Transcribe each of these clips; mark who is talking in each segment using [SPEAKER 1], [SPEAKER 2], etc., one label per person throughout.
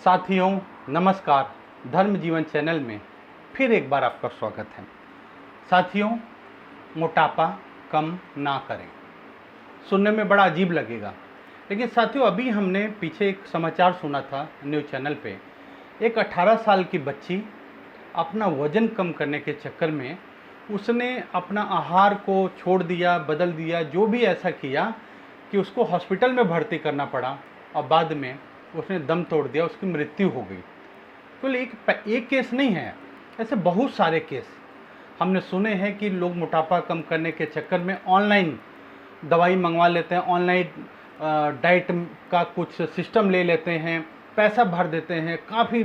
[SPEAKER 1] साथियों नमस्कार, धर्म जीवन चैनल में फिर एक बार आपका स्वागत है। साथियों, मोटापा कम ना करें, सुनने में बड़ा अजीब लगेगा, लेकिन साथियों अभी हमने पीछे एक समाचार सुना था न्यूज़ चैनल पे। एक 18 साल की बच्ची अपना वज़न कम करने के चक्कर में उसने अपना आहार को छोड़ दिया, बदल दिया, जो भी ऐसा किया कि उसको हॉस्पिटल में भर्ती करना पड़ा और बाद में उसने दम तोड़ दिया, उसकी मृत्यु हो गई। तो एक केस नहीं है, ऐसे बहुत सारे केस हमने सुने हैं कि लोग मोटापा कम करने के चक्कर में ऑनलाइन दवाई मंगवा लेते हैं, ऑनलाइन डाइट का कुछ सिस्टम ले लेते हैं, पैसा भर देते हैं, काफ़ी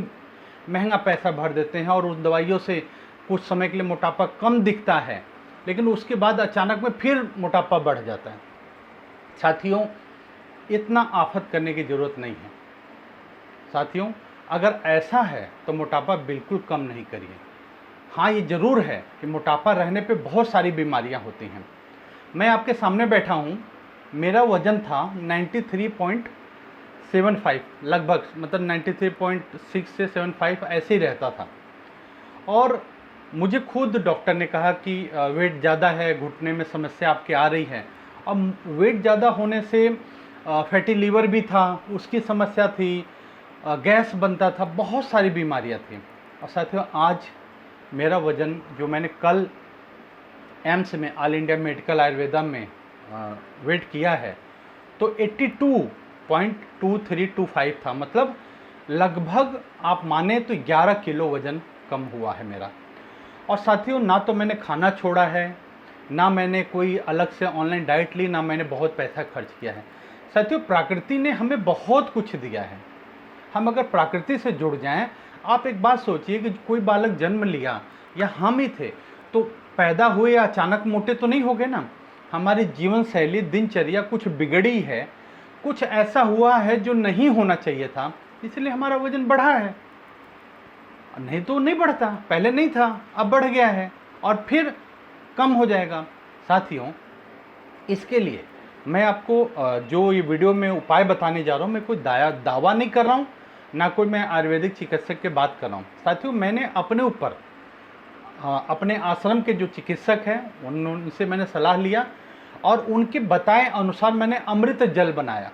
[SPEAKER 1] महंगा पैसा भर देते हैं और उस दवाइयों से कुछ समय के लिए मोटापा कम दिखता है, लेकिन उसके बाद अचानक में फिर मोटापा बढ़ जाता है। साथियों, इतना आफत करने की ज़रूरत नहीं है। साथियों, अगर ऐसा है तो मोटापा बिल्कुल कम नहीं करिए। हाँ, ये ज़रूर है कि मोटापा रहने पे बहुत सारी बीमारियां होती हैं। मैं आपके सामने बैठा हूँ, मेरा वज़न था 93.75 लगभग, मतलब 93.6 से 75 ऐसे ही रहता था। और मुझे खुद डॉक्टर ने कहा कि वेट ज़्यादा है, घुटने में समस्या आपके आ रही है। अब वेट ज़्यादा होने से फैटी लीवर भी था, उसकी समस्या थी, गैस बनता था, बहुत सारी बीमारियां थी। और साथियों, आज मेरा वज़न जो मैंने कल एम्स में ऑल इंडिया मेडिकल आयुर्वेदा में वेट किया है तो 82.2325 था, मतलब लगभग आप माने तो 11 किलो वज़न कम हुआ है मेरा। और साथियों, ना तो मैंने खाना छोड़ा है, ना मैंने कोई अलग से ऑनलाइन डाइट ली, ना मैंने बहुत पैसा खर्च किया है। साथियों, प्रकृति ने हमें बहुत कुछ दिया है। हम अगर प्रकृति से जुड़ जाएं, आप एक बात सोचिए कि कोई बालक जन्म लिया या हम ही थे तो पैदा हुए या अचानक मोटे तो नहीं हो गए ना। हमारी जीवन शैली, दिनचर्या कुछ बिगड़ी है, कुछ ऐसा हुआ है जो नहीं होना चाहिए था, इसलिए हमारा वजन बढ़ा है। नहीं तो नहीं बढ़ता, पहले नहीं था, अब बढ़ गया है और फिर कम हो जाएगा। साथियों, इसके लिए मैं आपको जो ये वीडियो में उपाय बताने जा रहा हूँ, मैं कोई दावा नहीं कर रहा हूँ, ना कोई मैं आयुर्वेदिक चिकित्सक की बात कर रहा हूँ। साथियों, मैंने अपने ऊपर अपने आश्रम के जो चिकित्सक हैं उनसे मैंने सलाह लिया और उनके बताए अनुसार मैंने अमृत जल बनाया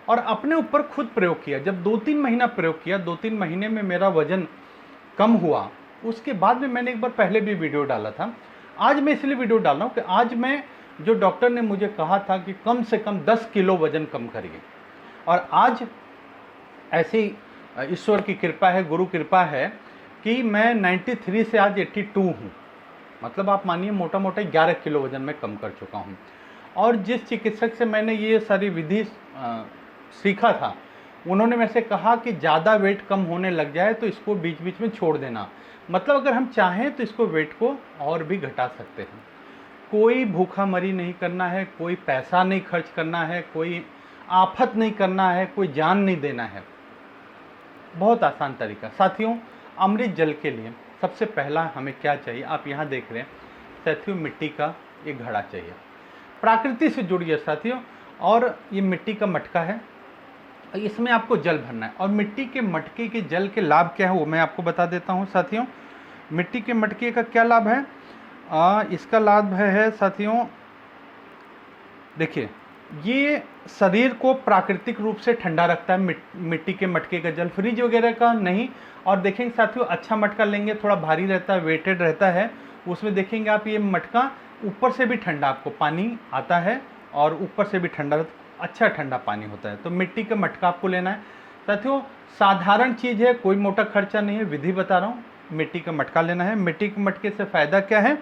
[SPEAKER 1] और अपने ऊपर खुद प्रयोग किया। जब 2-3 महीना प्रयोग किया, 2-3 महीने में मेरा वज़न कम हुआ। उसके बाद में मैंने एक बार पहले भी वीडियो डाला था, आज मैं इसलिए वीडियो डाल रहा हूँ कि आज मैं जो डॉक्टर ने मुझे कहा था कि कम से कम 10 किलो वज़न कम करिए, और आज ऐसी ईश्वर की कृपा है, गुरु कृपा है कि मैं 93 से आज 82 हूँ, मतलब आप मानिए मोटा मोटा 11 किलो वज़न में कम कर चुका हूँ। और जिस चिकित्सक से मैंने ये सारी विधि सीखा था, उन्होंने मेरे से कहा कि ज़्यादा वेट कम होने लग जाए तो इसको बीच बीच में छोड़ देना, मतलब अगर हम चाहें तो इसको वेट को और भी घटा सकते हैं। कोई भूखा मरी नहीं करना है, कोई पैसा नहीं खर्च करना है, कोई आफत नहीं करना है, कोई जान नहीं देना है। बहुत आसान तरीका। साथियों, अमृत जल के लिए सबसे पहला हमें क्या चाहिए, आप यहाँ देख रहे हैं साथियों, मिट्टी का एक घड़ा चाहिए। प्रकृति से जुड़िए साथियों। और ये मिट्टी का मटका है, इसमें आपको जल भरना है। और मिट्टी के मटके के जल के लाभ क्या है वो मैं आपको बता देता हूँ। साथियों, मिट्टी के मटके का क्या लाभ है? इसका लाभ है साथियों, देखिए, ये शरीर को प्राकृतिक रूप से ठंडा रखता है। मिट्टी के मटके का जल, फ्रिज वगैरह का नहीं। और देखेंगे साथियों, अच्छा मटका लेंगे, थोड़ा भारी रहता है, वेटेड रहता है, उसमें देखेंगे आप ये मटका ऊपर से भी ठंडा, आपको पानी आता है और ऊपर से भी ठंडा, अच्छा ठंडा पानी होता है। तो मिट्टी का मटका आपको लेना है। साथियों, साधारण चीज़ है, कोई मोटा खर्चा नहीं है, विधि बता रहा हूँ। मिट्टी का मटका लेना है। मिट्टी के मटके से फ़ायदा क्या है?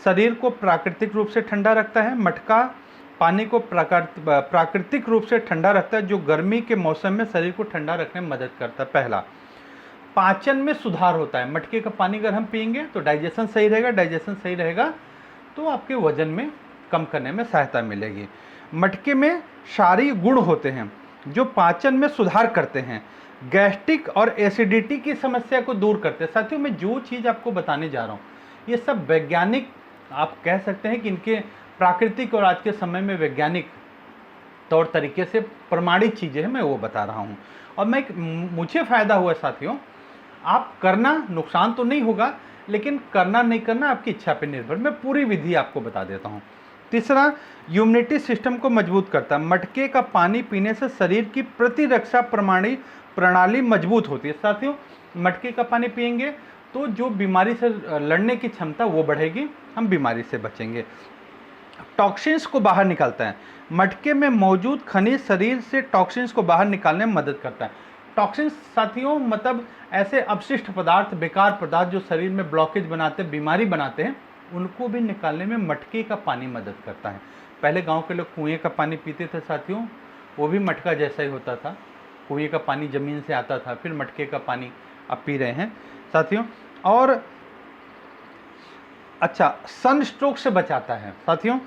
[SPEAKER 1] शरीर को प्राकृतिक रूप से ठंडा रखता है। मटका पानी को प्राकृतिक रूप से ठंडा रखता है, जो गर्मी के मौसम में शरीर को ठंडा रखने में मदद करता है। पहला, पाचन में सुधार होता है। मटके का पानी अगर हम पिएंगे तो डाइजेशन सही रहेगा, डाइजेशन सही रहेगा तो आपके वजन में कम करने में सहायता मिलेगी। मटके में क्षारीय गुण होते हैं जो पाचन में सुधार करते हैं, गैस्ट्रिक और एसिडिटी की समस्या को दूर करते हैं। साथियों, मैं जो चीज़ आपको बताने जा रहा हूँ ये सब वैज्ञानिक, आप कह सकते हैं कि इनके प्राकृतिक और आज के समय में वैज्ञानिक तौर तरीके से प्रमाणित चीज़ें हैं, मैं वो बता रहा हूँ। और मुझे फ़ायदा हुआ साथियों। आप करना, नुकसान तो नहीं होगा, लेकिन करना नहीं करना आपकी इच्छा पर निर्भर। मैं पूरी विधि आपको बता देता हूँ। तीसरा, इम्यूनिटी सिस्टम को मजबूत करता है। मटके का पानी पीने से शरीर की प्रतिरक्षा प्रणाली मजबूत होती है। साथियों, मटके का पानी पिएंगे तो जो बीमारी से लड़ने की क्षमता वो बढ़ेगी, हम बीमारी से बचेंगे। टॉक्सिन्स को बाहर निकालता है। मटके में मौजूद खनिज शरीर से टॉक्सिन्स को बाहर निकालने में मदद करता है। टॉक्सिन्स साथियों मतलब ऐसे अपशिष्ट पदार्थ, बेकार पदार्थ जो शरीर में ब्लॉकेज बनाते, बीमारी बनाते हैं, उनको भी निकालने में मटके का पानी मदद करता है। पहले गांव के लोग कुएं का पानी पीते थे साथियों, वो भी मटका जैसा ही होता था। कुएं का पानी ज़मीन से आता था, फिर मटके का पानी आप पी रहे हैं साथियों। और अच्छा, सन स्ट्रोक से बचाता है साथियों।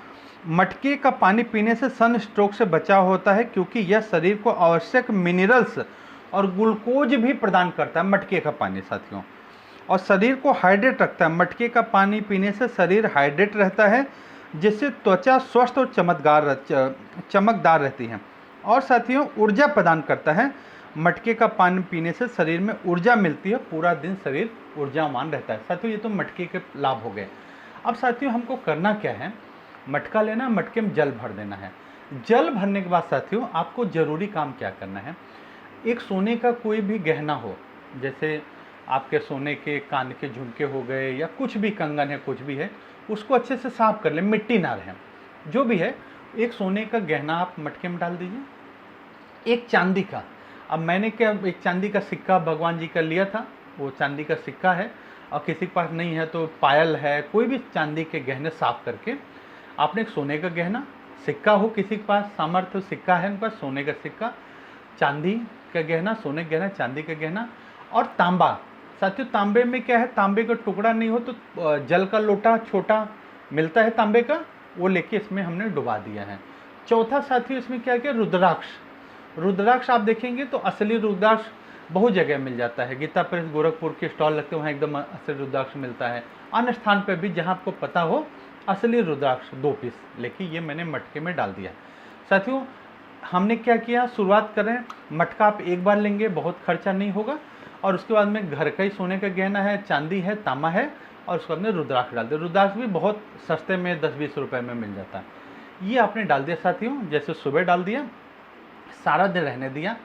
[SPEAKER 1] मटके का पानी पीने से सन स्ट्रोक से बचाव होता है, क्योंकि यह शरीर को आवश्यक मिनरल्स और ग्लूकोज भी प्रदान करता है, मटके का पानी साथियों। और शरीर को हाइड्रेट रखता है। मटके का पानी पीने से शरीर हाइड्रेट रहता है, जिससे त्वचा स्वस्थ और चमकदार रहती है। और साथियों, ऊर्जा प्रदान करता है। मटके का पानी पीने से शरीर में ऊर्जा मिलती है, पूरा दिन शरीर ऊर्जावान रहता है। साथियों, ये तो मटके के लाभ हो गए। अब साथियों, हमको करना क्या है? मटका लेना, मटके में जल भर देना है। जल भरने के बाद साथियों, आपको ज़रूरी काम क्या करना है? एक सोने का कोई भी गहना हो, जैसे आपके सोने के कान के झुमके हो गए या कुछ भी कंगन है, कुछ भी है, उसको अच्छे से साफ कर लें, मिट्टी ना रहे, जो भी है। एक सोने का गहना आप मटके में डाल दीजिए। एक चांदी का, अब मैंने क्या, एक चांदी का सिक्का भगवान जी का लिया था, वो चांदी का सिक्का है। और किसी के पास नहीं है तो पायल है, कोई भी चांदी के गहने साफ करके आपने एक सोने का गहना, सिक्का हो किसी के पास सामर्थ्य, सिक्का है उनके पास, सोने का सिक्का, चांदी का गहना, सोने का गहना, चांदी का गहना और तांबा। साथियों, तांबे में क्या है, तांबे का टुकड़ा नहीं हो तो जल का लोटा छोटा मिलता है तांबे का, वो लेके इसमें हमने डुबा दिया है। चौथा साथियों, इसमें क्या किया, रुद्राक्ष। रुद्राक्ष आप देखेंगे तो असली रुद्राक्ष बहुत जगह मिल जाता है। गीता प्रेस गोरखपुर के स्टॉल लगते हैं, वहाँ एकदम असली रुद्राक्ष मिलता है। अन्य स्थान पर भी जहाँ आपको पता हो, असली रुद्राक्ष 2 पीस लेके ये मैंने मटके में डाल दिया। साथियों, हमने क्या किया, शुरुआत करें, मटका आप एक बार लेंगे, बहुत खर्चा नहीं होगा। और उसके बाद में घर का ही सोने का गहना है, चांदी है, तांबा है, और उसके बाद में रुद्राक्ष डाल दिया। रुद्राक्ष भी बहुत सस्ते में 10-20 रुपए में मिल जाता है। ये आपने डाल दिया साथियों। जैसे सुबह डाल दिया, सारा दिन रहने दिया,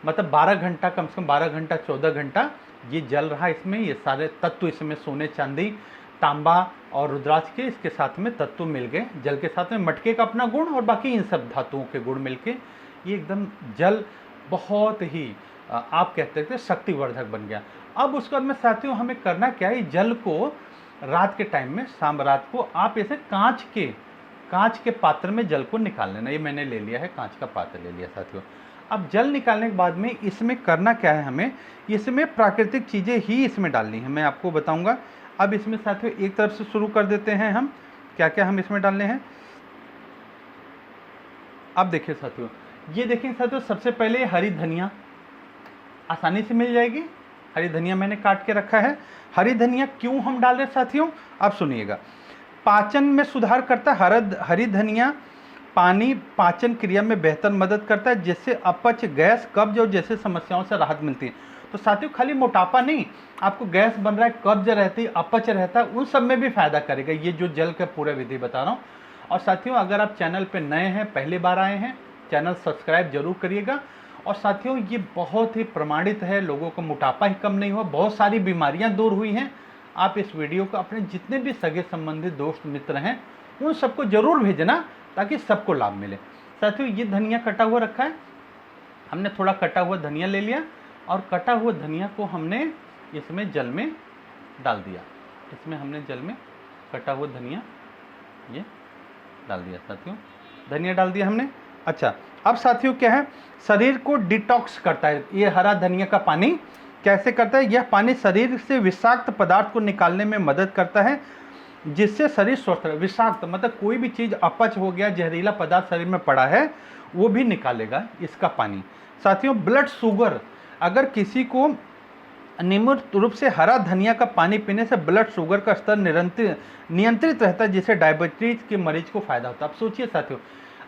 [SPEAKER 1] मतलब 12 घंटा, कम से कम 12 घंटा 14 घंटा ये जल रहा। इसमें ये सारे तत्व, इसमें सोने, चांदी, तांबा और रुद्राक्ष के इसके साथ में तत्व मिल गए जल के साथ में। मटके का अपना गुण और बाकी इन सब धातुओं के गुण मिलके ये एकदम जल बहुत ही आप कहते थे शक्तिवर्धक बन गया। अब उसके बाद में साथियों, हमें करना क्या है, जल को रात के टाइम में, शाम रात को आप ऐसे कांच के पात्र में जल को निकाल लेना। ये मैंने ले लिया है, कांच का पात्र ले लिया साथियों। अब जल निकालने के बाद में इसमें करना क्या है, हमें इसमें प्राकृतिक चीज़ें ही इसमें डालनी है, मैं आपको बताऊंगा। अब इसमें साथियों एक तरफ से शुरू कर देते हैं हम, क्या क्या हम इसमें डालने हैं। अब देखिए साथियों, ये देखिए साथियों, सबसे पहले हरी धनिया आसानी से मिल जाएगी। हरी धनिया मैंने काट के रखा है। हरी धनिया क्यों हम डाल रहे हैं साथियों, आप सुनिएगा। पाचन में सुधार करता है हरी धनिया। पानी पाचन क्रिया में बेहतर मदद करता है, जिससे अपच, गैस, कब्ज और जैसे समस्याओं से राहत मिलती है। तो साथियों, खाली मोटापा नहीं, आपको गैस बन रहा है, कब्ज रहती है, अपच रहता है, उन सब में भी फायदा करेगा ये जो जल का पूरा विधि बता रहा हूँ। और साथियों, अगर आप चैनल पे नए हैं, पहली बार आए हैं, चैनल सब्सक्राइब जरूर करिएगा। और साथियों, ये बहुत ही प्रमाणित है, लोगों को मोटापा ही कम नहीं हुआ, बहुत सारी बीमारियां दूर हुई हैं। आप इस वीडियो को अपने जितने भी सगे संबंधित दोस्त मित्र हैं उन सबको जरूर भेजना, ताकि सबको लाभ मिले। साथियों, ये धनिया कटा हुआ रखा है, हमने थोड़ा कटा हुआ धनिया ले लिया और कटा हुआ धनिया को हमने इसमें जल में डाल दिया। इसमें हमने जल में कटा हुआ धनिया ये डाल दिया साथियों, धनिया डाल दिया हमने। अच्छा, अब साथियों क्या है, शरीर को डिटॉक्स करता है ये हरा धनिया का पानी। कैसे करता है, यह पानी शरीर से विषाक्त पदार्थ को निकालने में मदद करता है, जिससे शरीर स्वस्थ रहे। विषाक्त मतलब कोई भी चीज़, अपच हो गया, जहरीला पदार्थ शरीर में पड़ा है, वो भी निकालेगा इसका पानी। साथियों, ब्लड शुगर, अगर किसी को नियमित रूप से हरा धनिया का पानी पीने से ब्लड शुगर का स्तर नियंत्रित रहता है, जिससे डायबिटीज के मरीज को फायदा होता है। अब सोचिए साथियों,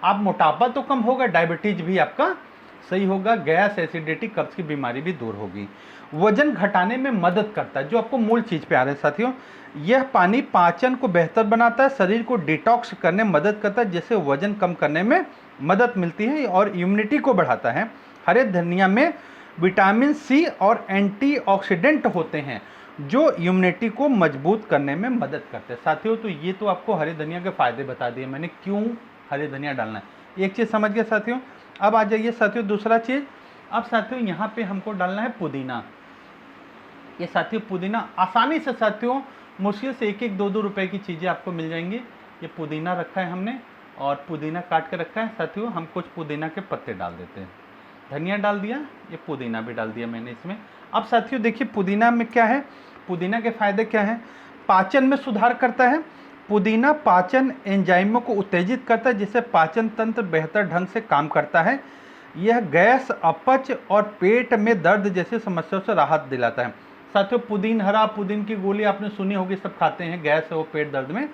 [SPEAKER 1] आप मोटापा तो कम होगा, डायबिटीज भी आपका सही होगा, गैस, एसिडिटी, कब्ज की बीमारी भी दूर होगी। वजन घटाने में मदद करता है, जो आपको मूल चीज़ पे आ रहे हैं साथियों। यह पानी पाचन को बेहतर बनाता है, शरीर को डिटॉक्स करने में मदद करता है, जिससे वजन कम करने में मदद मिलती है और इम्यूनिटी को बढ़ाता है। हरे धनिया में विटामिन सी और एंटीऑक्सीडेंट होते हैं, जो इम्यूनिटी को मजबूत करने में मदद करते हैं। साथियों, तो ये तो आपको हरे धनिया के फायदे बता दिए मैंने, क्यों हरे धनिया डालना है। एक चीज़ समझ गए साथियों। अब आ जाइए साथियों दूसरा चीज़। अब साथियों यहाँ पे हमको डालना है पुदीना। ये साथियों पुदीना आसानी से साथियों, मुश्किल से 1-1, 2-2 रुपए की चीज़ें आपको मिल जाएंगी। ये पुदीना रखा है हमने और पुदीना काट के रखा है साथियों। हम कुछ पुदीना के पत्ते डाल देते हैं, धनिया डाल दिया, ये पुदीना भी डाल दिया मैंने इसमें। अब साथियों देखिए पुदीना में क्या है, पुदीना के फायदे क्या हैं। पाचन में सुधार करता है। पुदीना पाचन एंजाइमों को उत्तेजित करता है, जिससे पाचन तंत्र बेहतर ढंग से काम करता है। यह गैस, अपच और पेट में दर्द जैसी समस्याओं से राहत दिलाता है। साथियों पुदीन हरा, पुदीन की गोली आपने सुनी होगी, सब खाते हैं गैस और पेट दर्द में,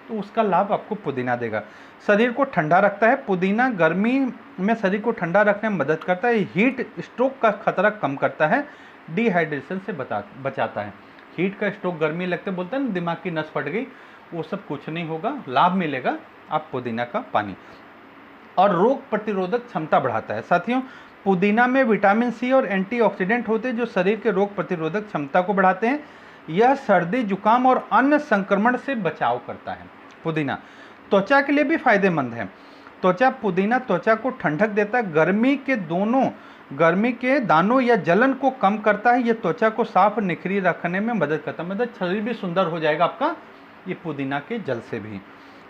[SPEAKER 1] तो उसका लाभ आपको पुदीना देगा। शरीर को ठंडा रखता है। पुदीना गर्मी में शरीर को ठंडा रखने में मदद करता है। हीट स्ट्रोक का खतरा कम करता है, डिहाइड्रेशन से बचाता है। हीट का स्ट्रोक, गर्मी लगते बोलते हैं ना दिमाग की नस फट गई, वो सब कुछ नहीं होगा, लाभ मिलेगा आप पुदीना का पानी। और रोग प्रतिरोधक क्षमता बढ़ाता है। साथियों पुदीना में विटामिन सी और एंटीऑक्सीडेंट होते हैं, जो शरीर के रोग प्रतिरोधक क्षमता को बढ़ाते हैं। यह सर्दी, जुकाम और अन्य संक्रमण से बचाव करता है। पुदीना त्वचा के लिए भी फायदेमंद है। पुदीना त्वचा को ठंडक देता है। गर्मी के दानों या जलन को कम करता है। यह त्वचा को साफ निखरी रखने में मदद करता है, मतलब शरीर भी सुंदर हो जाएगा आपका ये पुदीना के जल से भी।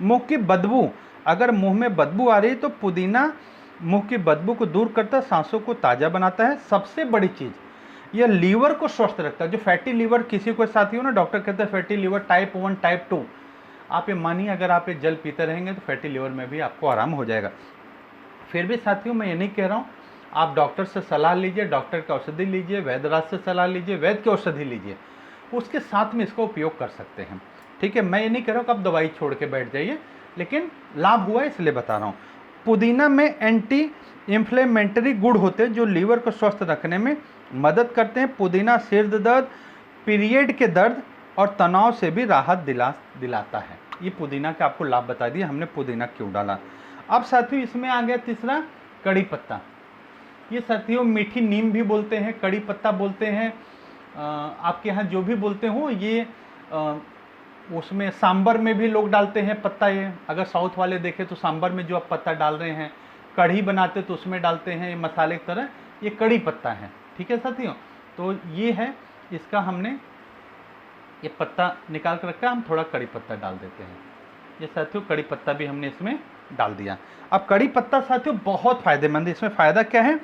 [SPEAKER 1] मुंह की बदबू, अगर मुंह में बदबू आ रही है तो पुदीना मुंह की बदबू को दूर करता है, सांसों को ताज़ा बनाता है। सबसे बड़ी चीज़, यह लीवर को स्वस्थ रखता है। जो फैटी लीवर किसी को साथी हो ना, डॉक्टर कहते हैं फैटी लीवर टाइप 1, टाइप 2, आप ये मानिए अगर आप ये जल पीते रहेंगे तो फैटी लीवर में भी आपको आराम हो जाएगा। फिर भी साथियों मैं ये नहीं कह रहा हूँ, आप डॉक्टर से सलाह लीजिए, डॉक्टर की औषधि लीजिए, वैद्यराज से सलाह लीजिए, वैद्य की औषधि लीजिए, उसके साथ में इसका उपयोग कर सकते हैं। ठीक है, मैं ये नहीं कह रहा हूँ कि आप दवाई छोड़ के बैठ जाइए, लेकिन लाभ हुआ इसलिए बता रहा हूँ। पुदीना में एंटी इन्फ्लेमेटरी गुण होते हैं, जो लीवर को स्वस्थ रखने में मदद करते हैं। पुदीना सिर दर्द, पीरियड के दर्द और तनाव से भी राहत दिलाता है। ये पुदीना के आपको लाभ बता दिए हमने, पुदीना क्यों डाला। अब साथियों इसमें आ गया तीसरा, कड़ी पत्ता। ये साथियों मीठी नीम भी बोलते हैं, कड़ी पत्ता बोलते हैं, आपके यहाँ जो भी बोलते हो। ये उसमें सांबर में भी लोग डालते हैं पत्ता। ये अगर साउथ वाले देखें तो सांबर में जो आप पत्ता डाल रहे हैं, कढ़ी बनाते तो उसमें डालते हैं, ये मसाले की तरह, ये कड़ी पत्ता है। ठीक है साथियों, तो ये है, इसका हमने ये पत्ता निकाल कर रखा है, हम थोड़ा कड़ी पत्ता डाल देते हैं। ये साथियों कड़ी पत्ता भी हमने इसमें डाल दिया। अब कड़ी पत्ता साथियों बहुत फायदेमंद है। इसमें फ़ायदा क्या है,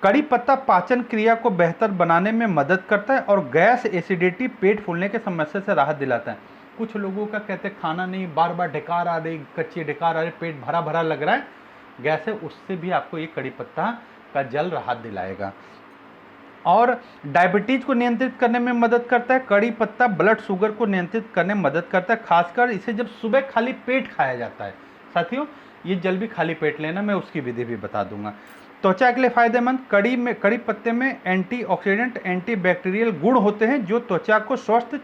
[SPEAKER 1] कड़ी पत्ता पाचन क्रिया को बेहतर बनाने में मदद करता है और गैस, एसिडिटी, पेट फूलने के समस्या से राहत दिलाता है। कुछ लोगों का कहते हैं खाना नहीं, बार बार ढकार आ रही, कच्ची ढकार आ रही, पेट भरा भरा लग रहा है, गैस है, उससे भी आपको ये कड़ी पत्ता का जल राहत दिलाएगा। और डायबिटीज को नियंत्रित करने में मदद करता है। कड़ी पत्ता ब्लड शुगर को नियंत्रित करने में मदद करता है, खासकर इसे जब सुबह खाली पेट खाया जाता है। साथियों ये जल भी खाली पेट लेना, मैं उसकी विधि भी बता दूंगा। त्वचा के लिए फायदेमंद, कड़ी पत्ते में एंटीऑक्सीडेंट, एंटीबैक्टीरियल गुण होते हैं, जो त्वचा को स्वस्थ,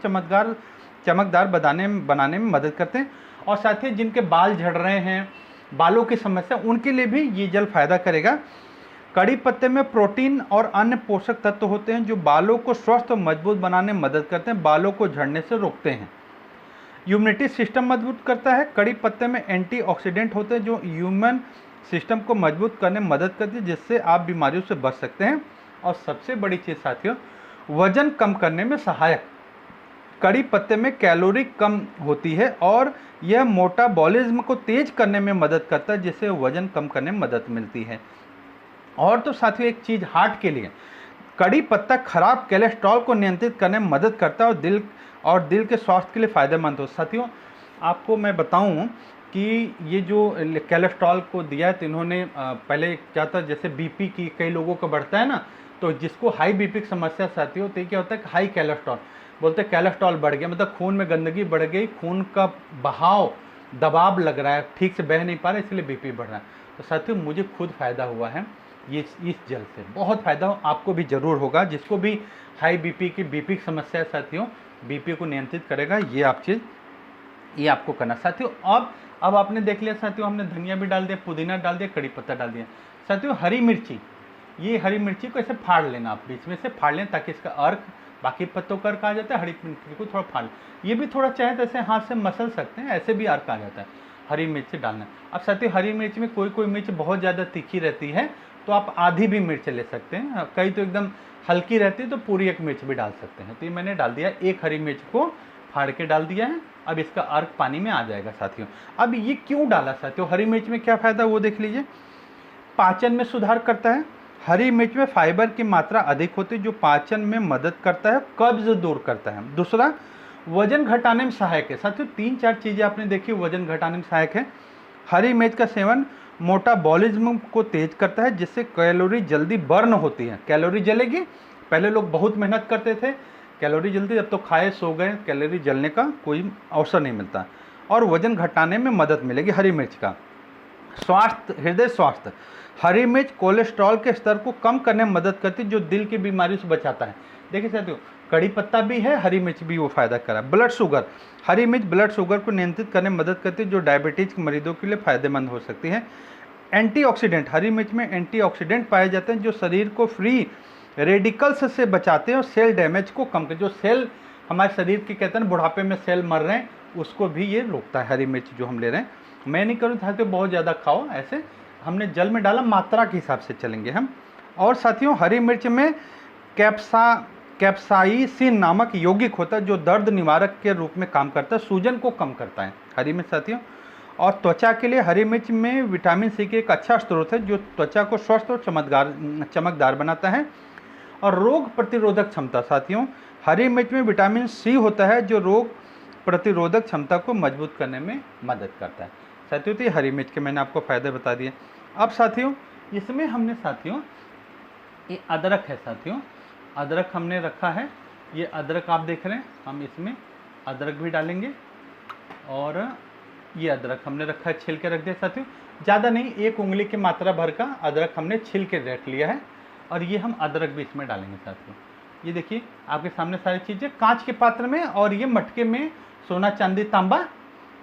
[SPEAKER 1] चमकदार बनाने में मदद करते हैं। और साथ ही जिनके बाल झड़ रहे हैं, बालों की समस्या, उनके लिए भी ये जल फायदा करेगा। कड़ी पत्ते में प्रोटीन और अन्य पोषक तत्व होते हैं, जो बालों को स्वस्थ और मजबूत बनाने में मदद करते हैं, बालों को झड़ने से रोकते हैं। इम्यूनिटी सिस्टम मजबूत करता है। कड़ी पत्ते में एंटीऑक्सीडेंट होते हैं, जो ह्यूमन सिस्टम को मजबूत करने में मदद करती है, जिससे आप बीमारियों से बच सकते हैं। और सबसे बड़ी चीज़ साथियों, वजन कम करने में सहायक। कड़ी पत्ते में कैलोरी कम होती है और यह मेटाबॉलिज्म को तेज करने में मदद करता है, जिससे वजन कम करने में मदद मिलती है। और तो साथियों एक चीज़ हार्ट के लिए, कड़ी पत्ता खराब कोलेस्ट्रॉल को नियंत्रित करने में मदद करता है और दिल के स्वास्थ्य के लिए फ़ायदेमंद हो। साथियों आपको मैं बताऊं कि ये जो कोलेस्ट्रॉल को दिया है, तो इन्होंने पहले क्या था, जैसे बीपी की कई लोगों को बढ़ता है ना, तो जिसको हाई बीपी की समस्या साथियों, तो क्या होता है कि हाई कोलेस्ट्रॉल बोलते हैं, कोलेस्ट्रॉल बढ़ गया, मतलब खून में गंदगी बढ़ गई, खून का बहाव, दबाव लग रहा है, ठीक से बह नहीं पा रहा, इसलिए बीपी बढ़ रहा है। तो साथियों मुझे खुद फ़ायदा हुआ है, ये इस जल से बहुत फ़ायदा आपको भी ज़रूर होगा। जिसको भी हाई बीपी की समस्या है साथियों, बीपी को नियंत्रित करेगा ये आप चीज़, ये आपको करना साथियों। अब आपने देख लिया साथियों, हमने धनिया भी डाल दिया, पुदीना डाल दिया, कड़ी पत्ता डाल दिया साथियों। हरी मिर्ची, ये हरी मिर्ची को ऐसे फाड़ लेना, आप बीच में से फाड़ लें ताकि इसका अर्क, बाकी पत्तों का अर्क आ जाता है, हरी मिर्ची को थोड़ा फाड़, ये भी थोड़ा चाहे तो ऐसे हाथ से मसल सकते हैं, ऐसे भी अर्क आ जाता है। हरी मिर्च डालना। अब साथियों हरी मिर्च में कोई मिर्च बहुत ज़्यादा तीखी रहती है तो आप आधी भी मिर्च ले सकते हैं, कई तो एकदम हल्की रहती है तो पूरी एक मिर्च भी डाल सकते हैं। तो ये मैंने डाल दिया, एक हरी मिर्च को फाड़ के डाल दिया है। अब इसका अर्क पानी में आ जाएगा साथियों। अब ये क्यों डाला साथियों, हरी मिर्च में क्या फ़ायदा वो देख लीजिए। पाचन में सुधार करता है, हरी मिर्च में फाइबर की मात्रा अधिक होती है जो पाचन में मदद करता है, कब्ज दूर करता है। दूसरा, वजन घटाने में सहायक है साथियों। 3-4 चीज़ें आपने देखी वजन घटाने में सहायक है। हरी मिर्च का सेवन मोटाबॉलिज्म को तेज करता है जिससे कैलोरी जल्दी बर्न होती है। कैलोरी जलेगी, पहले लोग बहुत मेहनत करते थे, कैलोरी जल्दी, जब तो खाए सो गए, कैलोरी जलने का कोई अवसर नहीं मिलता। और वजन घटाने में मदद मिलेगी हरी मिर्च का। स्वास्थ्य, हृदय स्वास्थ्य, हरी मिर्च कोलेस्ट्रॉल के स्तर को कम करने में मदद करती है जो दिल की बीमारी से बचाता है। देखिए साथियों, कड़ी पत्ता भी है, हरी मिर्च भी वो फायदा करा। ब्लड शुगर, हरी मिर्च ब्लड शुगर को नियंत्रित करने में मदद करती है जो डायबिटीज के मरीजों के लिए फायदेमंद हो सकती है। एंटीऑक्सीडेंट, हरी मिर्च में एंटीऑक्सीडेंट पाए जाते हैं जो शरीर को फ्री रेडिकल्स से बचाते हैं और सेल डैमेज को कम करते हैं। जो सेल हमारे शरीर के कहते हैं बुढ़ापे में सेल मर रहे हैं, उसको भी ये रोकता है हरी मिर्च जो हम ले रहे हैं। मैं नहीं करूँ साथियों बहुत ज़्यादा खाओ, ऐसे हमने जल में डाला, मात्रा के हिसाब से चलेंगे हम। और साथियों हरी मिर्च में कैप्साइसिन नामक यौगिक होता है जो दर्द निवारक के रूप में काम करता है, सूजन को कम करता है हरी मिर्च साथियों। और त्वचा के लिए हरी मिर्च में विटामिन सी के एक अच्छा स्रोत है जो त्वचा को स्वस्थ और चमकदार बनाता है। और रोग प्रतिरोधक क्षमता साथियों, हरी मिर्च में विटामिन सी होता है जो रोग प्रतिरोधक क्षमता को मजबूत करने में मदद करता है साथियों। तो ये हरी मिर्च के मैंने आपको फ़ायदे बता दिए। अब साथियों इसमें हमने साथियों ये अदरक है साथियों, अदरक हमने रखा है, ये अदरक आप देख रहे हैं, हम इसमें अदरक भी डालेंगे। और ये अदरक हमने रखा है, छिल के रख दिया साथियों, ज़्यादा नहीं, 1 उंगली की मात्रा भर का अदरक हमने छिल के रख लिया है। और ये हम अदरक भी इसमें डालेंगे साथियों। ये देखिए आपके सामने सारी चीज़ें कांच के पात्र में, और ये मटके में सोना चांदी तांबा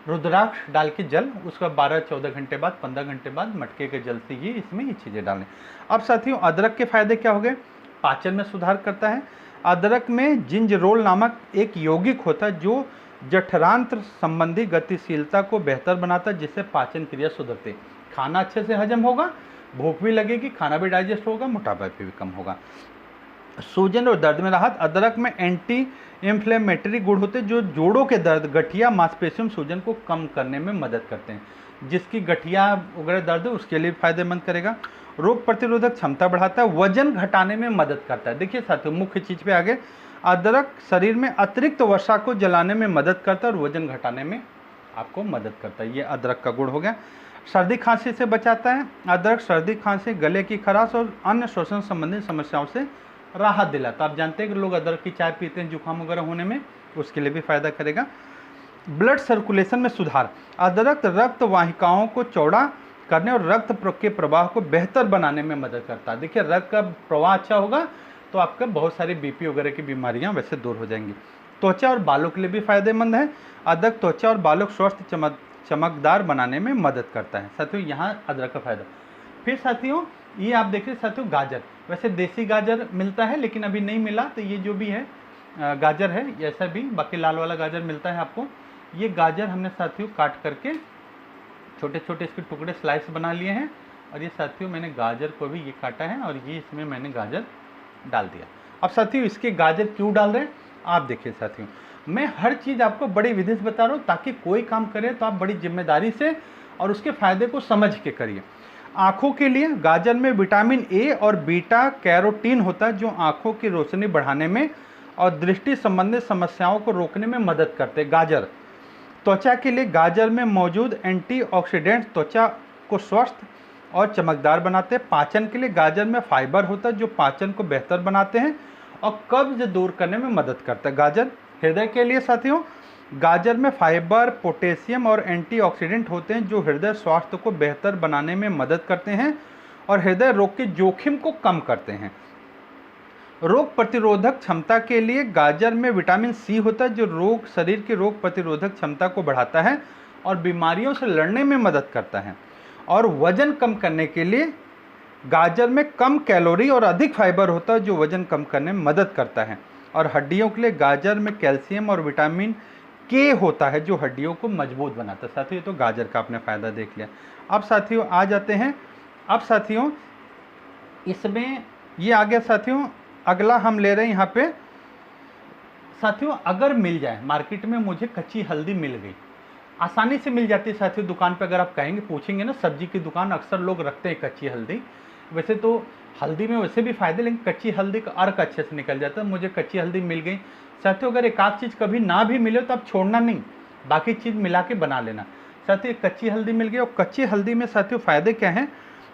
[SPEAKER 1] रुद्राक्ष डाल के जल, उसका 12-14 घंटे बाद 15 घंटे बाद मटके के जल से ये इसमें ये चीज़ें डालें। अब साथियों अदरक के फ़ायदे क्या हो गए, पाचन में सुधार करता है। अदरक में जिंजरोल नामक एक यौगिक होता है जो जठरांत्र संबंधी गतिशीलता को बेहतर बनाता है जिससे पाचन क्रिया सुधरती है। खाना अच्छे से हजम होगा, भूख भी लगेगी, खाना भी डाइजेस्ट होगा, मोटापा भी कम होगा। सूजन और दर्द में राहत, अदरक में एंटी इन्फ्लेमेटरी गुण होते हैं जो जोड़ों के दर्द, गठिया, मांसपेशियों में सूजन को कम करने में मदद करते हैं। जिसकी गठिया वगैरह दर्द है उसके लिए फायदेमंद करेगा। रोग प्रतिरोधक क्षमता बढ़ाता है, वजन घटाने में मदद करता है। देखिए साथियों मुख्य चीज़ पे आगे, अदरक शरीर में अतिरिक्त वसा को जलाने में मदद करता है और वजन घटाने में आपको मदद करता है। ये अदरक का गुण हो गया। सर्दी खांसी से बचाता है, अदरक सर्दी खांसी, गले की खराश और अन्य श्वसन संबंधी समस्याओं से राहत दिलाता है। आप जानते हैं कि लोग अदरक की चाय पीते हैं जुकाम वगैरह होने में, उसके लिए भी फायदा करेगा। ब्लड सर्कुलेशन में सुधार, अदरक रक्त वाहिकाओं को चौड़ा करने और रक्त के प्रवाह को बेहतर बनाने में मदद करता है। देखिए रक्त का प्रवाह अच्छा होगा तो आपका बहुत सारी बीपी वगैरह की बीमारियां वैसे दूर हो जाएंगी। त्वचा और बालों के लिए भी फायदेमंद है, अदरक त्वचा और बालों को स्वस्थ चमकदार बनाने में मदद करता है साथियों। यहाँ अदरक का फायदा। फिर साथियों ये आप देखिए साथियों गाजर, वैसे देसी गाजर मिलता है लेकिन अभी नहीं मिला, तो ये जो भी है गाजर है, ऐसा भी बाकी लाल वाला गाजर मिलता है आपको। ये गाजर हमने साथियों काट करके छोटे छोटे इसके टुकड़े स्लाइस बना लिए हैं। और ये साथियों मैंने गाजर को भी ये काटा है और ये इसमें मैंने गाजर डाल दिया। अब साथियों इसके गाजर क्यों डाल रहे हैं आप देखिए साथियों, मैं हर चीज़ आपको बड़ी विधि से बता रहा हूँ ताकि कोई काम करे तो आप बड़ी जिम्मेदारी से और उसके फायदे को समझ के करिए। आँखों के लिए गाजर में विटामिन ए और बीटा कैरोटीन होता है जो आँखों की रोशनी बढ़ाने में और दृष्टि संबंधित समस्याओं को रोकने में मदद करते हैं। गाजर, त्वचा के लिए गाजर में मौजूद एंटीऑक्सीडेंट त्वचा को स्वस्थ और चमकदार बनाते हैं। पाचन के लिए गाजर में फाइबर होता है जो पाचन को बेहतर बनाते हैं और कब्ज दूर करने में मदद करता है। गाजर, हृदय के लिए साथियों गाजर में फाइबर, पोटेशियम और एंटीऑक्सीडेंट होते हैं जो हृदय स्वास्थ्य को बेहतर बनाने में मदद करते हैं और हृदय रोग के जोखिम को कम करते हैं। रोग प्रतिरोधक क्षमता के लिए गाजर में विटामिन सी होता है, जो शरीर की रोग प्रतिरोधक क्षमता को बढ़ाता है और बीमारियों से लड़ने में मदद करता है। और वजन कम करने के लिए गाजर में कम कैलोरी और अधिक फाइबर होता है, जो वजन कम करने में मदद करता है। और हड्डियों के लिए गाजर में कैल्शियम और विटामिन के होता है, जो हड्डियों को मजबूत बनाता है। साथियों, तो गाजर का आपने फ़ायदा देख लिया। अब साथियों आ जाते हैं, अब साथियों इसमें ये आ गया। साथियों अगला हम ले रहे हैं यहाँ पे, साथियों अगर मिल जाए मार्केट में, मुझे कच्ची हल्दी मिल गई, आसानी से मिल जाती है साथियों। दुकान पे अगर आप कहेंगे, पूछेंगे ना, सब्जी की दुकान अक्सर लोग रखते हैं कच्ची हल्दी। वैसे तो हल्दी में वैसे भी फायदे, लेकिन कच्ची हल्दी का अर्क अच्छे से निकल जाता है। मुझे कच्ची हल्दी मिल गई साथियों। अगर एक आध चीज़ कभी ना भी मिले तो आप छोड़ना नहीं, बाकी चीज़ मिला के बना लेना। साथियों कच्ची हल्दी मिल गई, और कच्ची हल्दी में साथियों फ़ायदे क्या हैं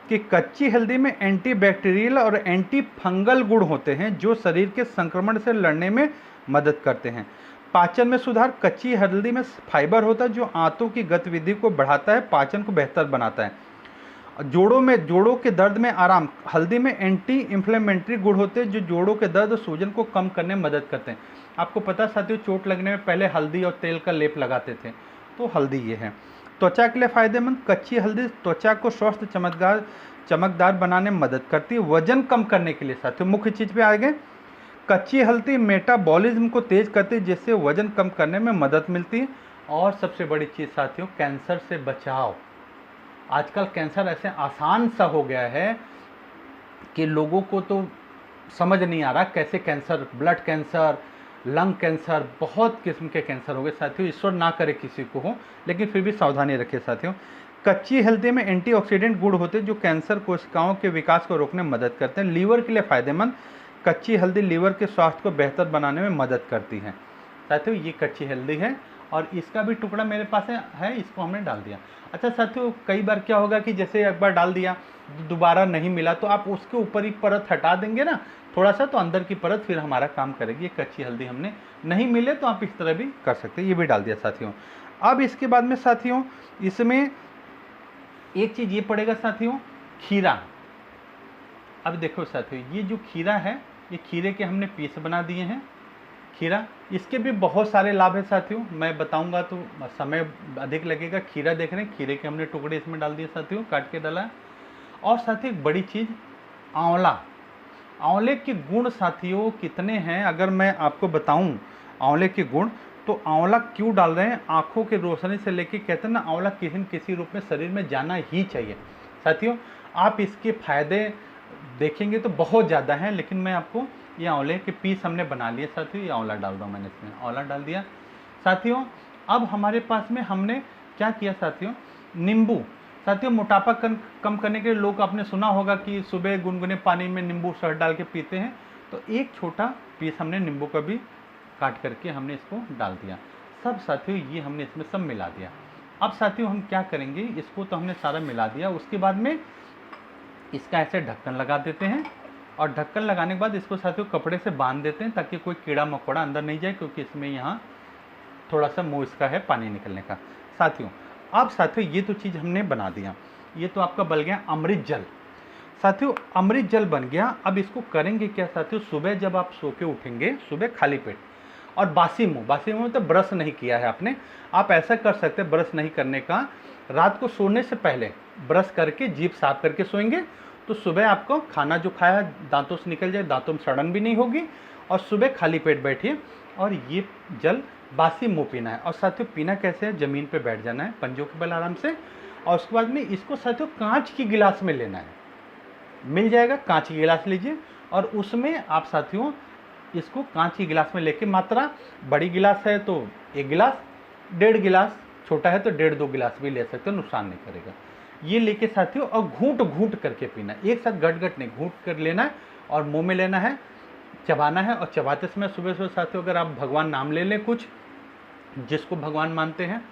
[SPEAKER 1] कि कच्ची हल्दी में एंटीबैक्टीरियल और एंटी फंगल गुण होते हैं, जो शरीर के संक्रमण से लड़ने में मदद करते हैं। पाचन में सुधार, कच्ची हल्दी में फाइबर होता है, जो आंतों की गतिविधि को बढ़ाता है, पाचन को बेहतर बनाता है। जोड़ों के दर्द में आराम, हल्दी में एंटी इंफ्लेमेटरी गुण होते हैं, जो जोड़ों के दर्द और सूजन को कम करने में मदद करते हैं। आपको पता है साथियों, चोट लगने में पहले हल्दी और तेल का लेप लगाते थे, तो हल्दी ये है। त्वचा के लिए फायदेमंद, कच्ची हल्दी त्वचा को स्वस्थ चमकदार बनाने में मदद करती है। वजन कम करने के लिए साथियों मुख्य चीज़ पे आ गए, कच्ची हल्दी मेटाबॉलिज्म को तेज करती है, जिससे वजन कम करने में मदद मिलती है। और सबसे बड़ी चीज़ साथियों, कैंसर से बचाव। आजकल कैंसर ऐसे आसान सा हो गया है कि लोगों को तो समझ नहीं आ रहा कैसे cancer, blood cancer, lung cancer, बहुत किस्म के कैंसर हो गए साथियों। ईश्वर ना करे किसी को हो, लेकिन फिर भी सावधानी रखिए साथियों। कच्ची हल्दी में एंटीऑक्सीडेंट गुण होते हैं, जो कैंसर कोशिकाओं के विकास को रोकने में मदद करते हैं। लीवर के लिए फायदेमंद, कच्ची हल्दी लीवर के स्वास्थ्य को बेहतर बनाने में मदद करती है। साथियों ये कच्ची हल्दी है, और इसका भी टुकड़ा मेरे पास है, इसको हमने डाल दिया। अच्छा साथियों, कई बार क्या होगा कि जैसे एक बार डाल दिया, दोबारा नहीं मिला, तो आप उसके ऊपर ही परत हटा देंगे ना थोड़ा सा, तो अंदर की परत फिर हमारा काम करेगी। ये कच्ची हल्दी हमने नहीं मिले तो आप इस तरह भी कर सकते हैं। ये भी डाल दिया साथियों। अब इसके बाद में साथियों इसमें एक चीज़ ये पड़ेगा साथियों, खीरा। अब देखो साथियों, ये जो खीरा है, ये खीरे के हमने पीस बना दिए हैं। खीरा, इसके भी बहुत सारे लाभ है साथियों, मैं बताऊंगा तो समय अधिक लगेगा। खीरा देख रहे हैं, खीरे के हमने टुकड़े इसमें डाल दिए साथियों, काट के डाला। और साथियों एक बड़ी चीज़, आंवला। आंवले के गुण साथियों कितने हैं अगर मैं आपको बताऊं आंवले के गुण, तो आंवला क्यों डाल रहे हैं, आंखों की रोशनी से लेके, कहते हैं ना आंवला किसी न किसी रूप में शरीर में जाना ही चाहिए साथियों। आप इसके फायदे देखेंगे तो बहुत ज़्यादा हैं, लेकिन मैं आपको ये आंवले के पीस हमने बना लिए साथियों। ये आंवला डाल रहा हूँ मैंने, इसमें आंवला डाल दिया साथियों। अब हमारे पास में हमने क्या किया साथियों, नींबू। साथियों मोटापा कम करने के लिए लोग आपने सुना होगा कि सुबह गुनगुने पानी में नींबू शहद डाल के पीते हैं, तो एक छोटा पीस हमने नींबू का भी काट करके हमने इसको डाल दिया। सब साथियों ये हमने इसमें सब मिला दिया। अब साथियों हम क्या करेंगे, इसको तो हमने सारा मिला दिया, उसके बाद में इसका ऐसे ढक्कन लगा देते हैं, और ढक्कन लगाने के बाद इसको साथियों कपड़े से बांध देते हैं, ताकि कोई कीड़ा मकोड़ा अंदर नहीं जाए, क्योंकि इसमें यहाँ थोड़ा सा मुँह इसका है पानी निकलने का साथियों। अब साथियों ये तो चीज़ हमने बना दिया, ये तो आपका बन गया अमृत जल साथियों। अमृत जल बन गया। अब इसको करेंगे क्या साथियों, सुबह जब आप सो के उठेंगे, सुबह खाली पेट और बासी मुँह तो ब्रश नहीं किया है आपने, आप ऐसा कर सकते हैं, ब्रश नहीं करने का, रात को सोने से पहले ब्रश करके जीभ साफ करके सोएंगे, तो सुबह आपको खाना जो खाया दांतों से निकल जाए, दांतों में सड़न भी नहीं होगी, और सुबह खाली पेट बैठिए और ये जल बासी मुंह पीना है। और साथियों पीना कैसे है, ज़मीन पे बैठ जाना है पंजों के बल आराम से, और उसके बाद में इसको साथियों कांच की गिलास में लेना है, मिल जाएगा कांच की गिलास लीजिए, और उसमें आप साथियों इसको कांच की गिलास में लेके, मात्रा बड़ी गिलास है तो 1 गिलास, 1.5 गिलास, छोटा है तो 1.5-2 गिलास भी ले सकते हो, नुकसान नहीं करेगा। ये लेके साथियों और घूंट घूंट करके पीना, एक साथ गट गट नहीं, घूंट कर लेना है और मुंह में लेना है, चबाना है। और चबाते समय सुबह सुबह साथियों अगर आप भगवान नाम ले लें, कुछ जिसको भगवान मानते हैं,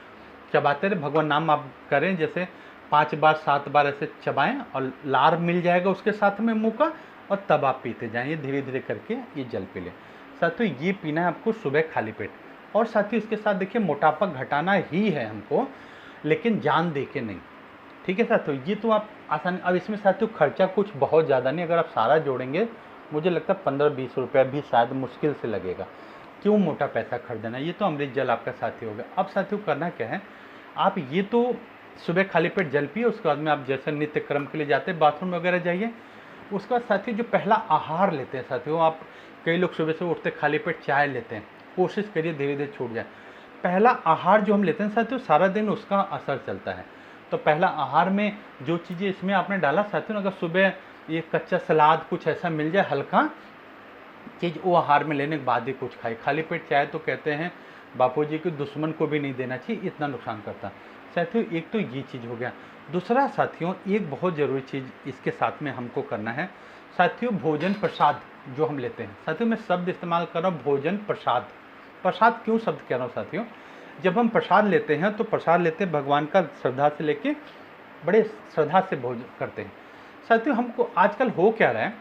[SPEAKER 1] चबाते रहे, भगवान नाम आप करें, जैसे 5 बार 7 बार ऐसे चबाएं, और लार मिल जाएगा उसके साथ में मुंह का, और तब आप पीते जाएं। ये धीरे धीरे करके ये जल पी लें साथियों। ये पीना है आपको सुबह खाली पेट। और साथियों इसके साथ देखिए मोटापा घटाना ही है हमको, लेकिन जान दे के नहीं, ठीक है साथियों, ये तो आप आसानी। अब इसमें साथियों खर्चा कुछ बहुत ज़्यादा नहीं, अगर आप सारा जोड़ेंगे मुझे लगता है 15-20 रुपया भी शायद मुश्किल से लगेगा। क्यों मोटा पैसा खरीदना, ये तो अमृत जल आपका साथी हो गया। अब साथियों करना क्या है, आप ये तो सुबह खाली पेट जल पिए, उसके बाद में आप जैसे नित्य क्रम के लिए जाते हैं बाथरूम वगैरह जाइए। उसके बाद साथियों जो पहला आहार लेते हैं साथियों, आप कई लोग सुबह से उठते खाली पेट चाय लेते हैं, कोशिश करिए धीरे धीरे छूट जाए। पहला आहार जो हम लेते हैं साथियों सारा दिन उसका असर चलता है। तो पहला आहार में जो चीज़ें इसमें आपने डाला साथियों, अगर सुबह ये कच्चा सलाद कुछ ऐसा मिल जाए हल्का चीज़, वो आहार में लेने के बाद ही कुछ खाए। खाली पेट चाय तो कहते हैं बापूजी के दुश्मन को भी नहीं देना चाहिए, इतना नुकसान करता। साथियों एक तो ये चीज़ हो गया। दूसरा साथियों एक बहुत ज़रूरी चीज़ इसके साथ में हमको करना है साथियों, भोजन प्रसाद जो हम लेते हैं। साथियों मैं शब्द इस्तेमाल कर रहा हूँ भोजन प्रसाद। प्रसाद क्यों शब्द कह रहा हूँ साथियों, जब हम प्रसाद लेते हैं तो प्रसाद लेते हैं भगवान का श्रद्धा से लेके बड़े श्रद्धा से भोजन करते हैं। साथियों हमको आजकल हो क्या रहा है,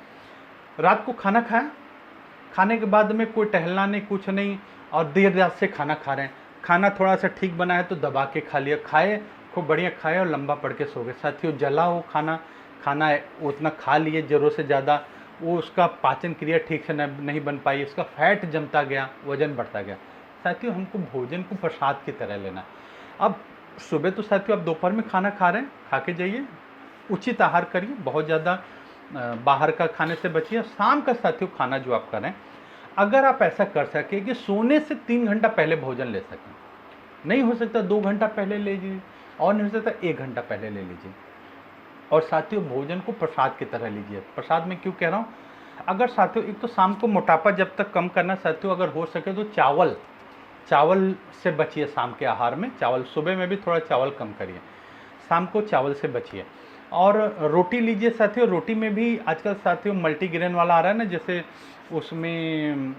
[SPEAKER 1] रात को खाना खाया, खाने के बाद में कोई टहलना नहीं कुछ नहीं, और देर रात से खाना खा रहे हैं। खाना थोड़ा सा ठीक बना है तो दबा के खा लिया, खाए खूब बढ़िया खाए और लंबा पड़ के सो गए। साथियों जला हो खाना, खाना उतना खा लिए ज़रूरत से ज़्यादा, वो उसका पाचन क्रिया ठीक से नहीं बन पाई, उसका फैट जमता गया, वजन बढ़ता गया। साथियों हमको भोजन को प्रसाद की तरह लेना। अब सुबह तो साथियों आप दोपहर में खाना खा रहे हैं, खा के जाइए, उचित आहार करिए, बहुत ज़्यादा बाहर का खाने से बचिए। शाम का साथियों खाना जो आप करें, अगर आप ऐसा कर सके कि सोने से 3 घंटा पहले भोजन ले सकें, नहीं हो सकता 2 घंटा पहले ले लीजिए, और नहीं हो सकता 1 घंटा पहले ले लीजिए। और साथियों भोजन को प्रसाद की तरह लीजिए। प्रसाद में क्यों कह रहा हूँ, अगर साथियों एक तो शाम को मोटापा जब तक कम करना साथियों, अगर हो सके तो चावल से बचिए शाम के आहार में। चावल सुबह में भी थोड़ा चावल कम करिए, शाम को चावल से बचिए। और रोटी लीजिए साथियों, रोटी में भी आजकल साथियों मल्टीग्रेन वाला आ रहा है ना, जैसे उसमें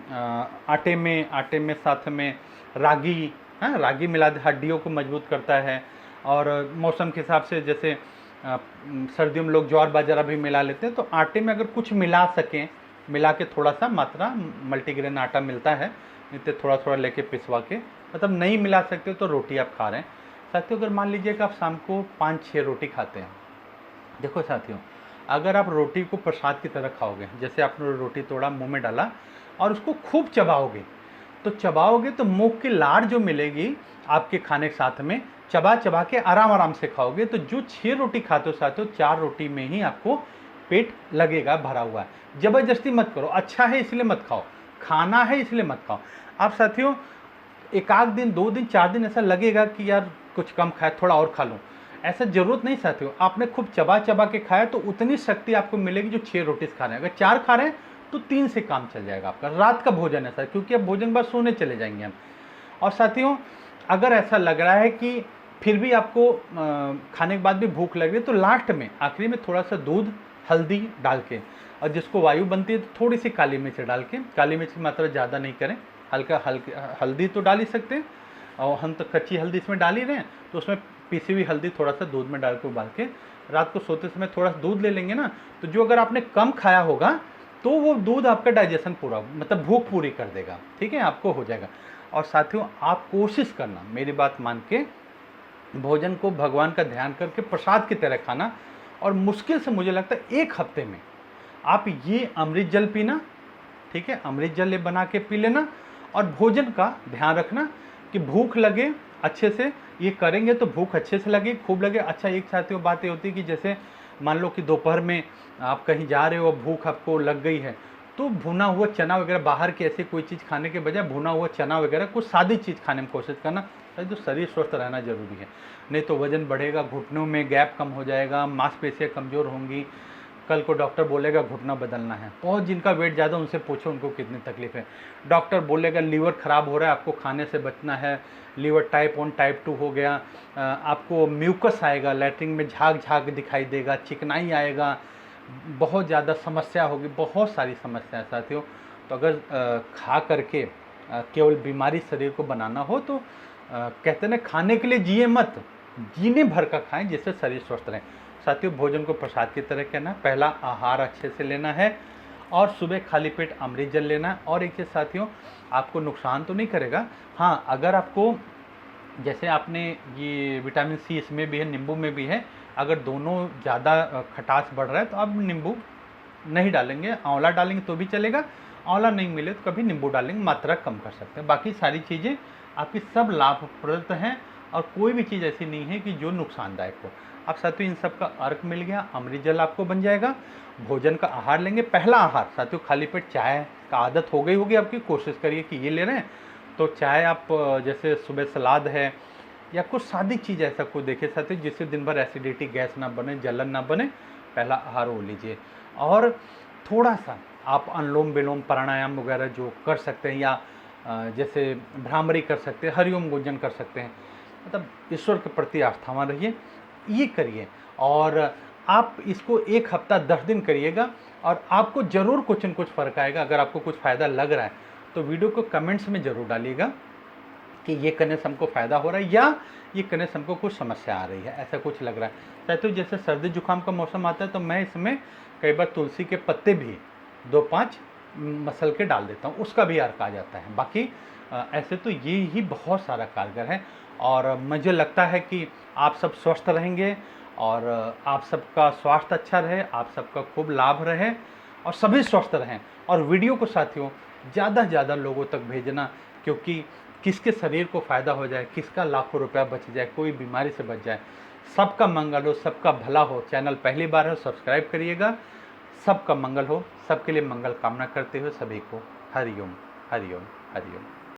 [SPEAKER 1] आटे में साथ में रागी, रागी मिला दे, हड्डियों को मजबूत करता है। और मौसम के हिसाब से जैसे सर्दियों में लोग ज्वार बाजरा भी मिला लेते हैं, तो आटे में अगर कुछ मिला सकें, मिला के थोड़ा सा मात्रा मल्टीग्रेन आटा मिलता है, नहीं तो थोड़ा थोड़ा लेके पिसवा के, मतलब नहीं मिला सकते तो रोटी आप खा रहे हैं। साथियों अगर मान लीजिए कि आप शाम को 5-6 रोटी खाते हैं, देखो साथियों अगर आप रोटी को प्रसाद की तरह खाओगे, जैसे आपने रोटी तोड़ा मुंह में डाला और उसको खूब चबाओगे तो मुंह की लार जो मिलेगी आपके खाने के साथ में, चबा के आराम से खाओगे, तो जो 6 रोटी खाते हो साथियों 4 रोटी में ही आपको पेट लगेगा भरा हुआ है। ज़बरदस्ती मत करो, अच्छा है इसलिए मत खाओ, खाना है इसलिए मत खाओ। आप साथियों एक आध दिन 2 दिन 4 दिन ऐसा लगेगा कि यार कुछ कम खाया, थोड़ा और खा लूँ, ऐसा जरूरत नहीं साथियों। आपने खूब चबा के खाया तो उतनी शक्ति आपको मिलेगी जो 6 रोटी खा रहे हैं। अगर 4 खा रहे हैं तो 3 से काम चल जाएगा आपका। रात का भोजन है सर, क्योंकि अब भोजन बाद सोने चले जाएंगे हम। और साथियों अगर ऐसा लग रहा है कि फिर भी आपको खाने के बाद भी भूख लग रही है, तो लास्ट में आखिरी में थोड़ा सा दूध हल्दी डाल के, और जिसको वायु बनती है तो थोड़ी सी काली मिर्च डाल के, काली मिर्च की मात्रा ज़्यादा नहीं करें, हल्का हल्दी तो डाल ही सकते हैं, और हम तो कच्ची हल्दी इसमें डाल ही रहे हैं, तो उसमें पीसी हुई हल्दी थोड़ा सा दूध में डाल के उबाल के रात को सोते समय थोड़ा सा दूध ले लेंगे ना, तो जो अगर आपने कम खाया होगा तो वो दूध आपका डाइजेशन पूरा, मतलब भूख पूरी कर देगा, ठीक है, आपको हो जाएगा। और साथियों आप कोशिश करना, मेरी बात मान के भोजन को भगवान का ध्यान करके प्रसाद की तरह खाना, और मुश्किल से मुझे लगता है 1 हफ्ते में आप ये अमृत जल पीना, ठीक है, अमृत जल ये बना के पी लेना, और भोजन का ध्यान रखना कि भूख लगे अच्छे से, ये करेंगे तो भूख अच्छे से लगे, खूब लगे। अच्छा एक साथियों बात ये होती है कि जैसे मान लो कि दोपहर में आप कहीं जा रहे हो, भूख आपको लग गई है, तो भुना हुआ चना वगैरह, बाहर की ऐसी कोई चीज़ खाने के बजाय भुना हुआ चना वगैरह कुछ सादी चीज़ खाने में कोशिश करना, तो शरीर स्वस्थ रहना जरूरी है। नहीं तो वजन बढ़ेगा, घुटनों में गैप कम हो जाएगा, मांसपेशियाँ कमज़ोर होंगी, कल को डॉक्टर बोलेगा घुटना बदलना है। बहुत जिनका वेट ज़्यादा उनसे पूछो उनको कितनी तकलीफ है। डॉक्टर बोलेगा लीवर ख़राब हो रहा है, आपको खाने से बचना है, लीवर टाइप 1 टाइप 2 हो गया, आपको म्यूकस आएगा, लैट्रिन में झाग दिखाई देगा, चिकनाई आएगा, बहुत ज़्यादा समस्या होगी, बहुत सारी समस्या है साथियों। तो अगर खा करके केवल बीमारी शरीर को बनाना हो तो कहते हैं ना, खाने के लिए जिए मत, जीने भर का खाएं जिससे शरीर स्वस्थ रहे। साथियों भोजन को प्रसाद की तरह कहना, पहला आहार अच्छे से लेना है, और सुबह खाली पेट अमृत जल लेना है। और एक चीज़ साथियों, आपको नुकसान तो नहीं करेगा, हाँ अगर आपको जैसे आपने ये विटामिन सी इसमें भी है, नींबू में भी है, अगर दोनों ज़्यादा खटास बढ़ रहा है तो आप नींबू नहीं डालेंगे, आंवला डालेंगे तो भी चलेगा, आंवला नहीं मिले तो कभी नींबू डालेंगे, मात्रा कम कर सकते हैं। बाकी सारी चीज़ें आपकी सब लाभप्रद हैं और कोई भी चीज़ ऐसी नहीं है कि जो नुकसानदायक हो। अब साथियों इन सब का अर्क मिल गया, अमृत जल आपको बन जाएगा। भोजन का आहार लेंगे, पहला आहार साथियों खाली पेट चाय का आदत हो गई होगी आपकी, कोशिश करिए कि ये ले रहे हैं तो चाय आप जैसे सुबह सलाद है या कुछ सादी चीज़ ऐसा कोई देखिए साथियों जिससे दिन भर एसिडिटी गैस ना बने, जलन ना बने, पहला आहार वो लीजिए। और थोड़ा सा आप अनुलोम विलोम प्राणायाम वगैरह जो कर सकते हैं या जैसे भ्रामरी कर सकते हैं, हरिओम गुंजन कर सकते हैं, मतलब ईश्वर के प्रति आस्थावान रहिए, ये करिए। और आप इसको 1 हफ्ता 10 दिन करिएगा और आपको ज़रूर कुछ न कुछ फ़र्क आएगा। अगर आपको कुछ फ़ायदा लग रहा है तो वीडियो को कमेंट्स में ज़रूर डालिएगा कि ये करने से हमको फ़ायदा हो रहा है या ये करने से हमको कुछ समस्या आ रही है, ऐसा कुछ लग रहा है। तो जैसे सर्दी जुकाम का मौसम आता है तो मैं इसमें कई बार तुलसी के पत्ते भी 2-5 मसल के डाल देता हूँ, उसका भी अर्क आ जाता है। बाकी ऐसे तो ये ही बहुत सारा कारगर है और मुझे लगता है कि आप सब स्वस्थ रहेंगे और आप सबका स्वास्थ्य अच्छा रहे, आप सबका खूब लाभ रहे और सभी स्वस्थ रहें। और वीडियो को साथियों ज़्यादा से ज़्यादा लोगों तक भेजना, क्योंकि किसके शरीर को फ़ायदा हो जाए, किसका लाखों रुपया बच जाए, कोई बीमारी से बच जाए, सबका मंगल हो, सबका भला हो। चैनल पहली बार है सब्सक्राइब करिएगा। सबका मंगल हो, सबके लिए मंगल कामना करते हुए सभी को हरिओम हरिओम हरिओम।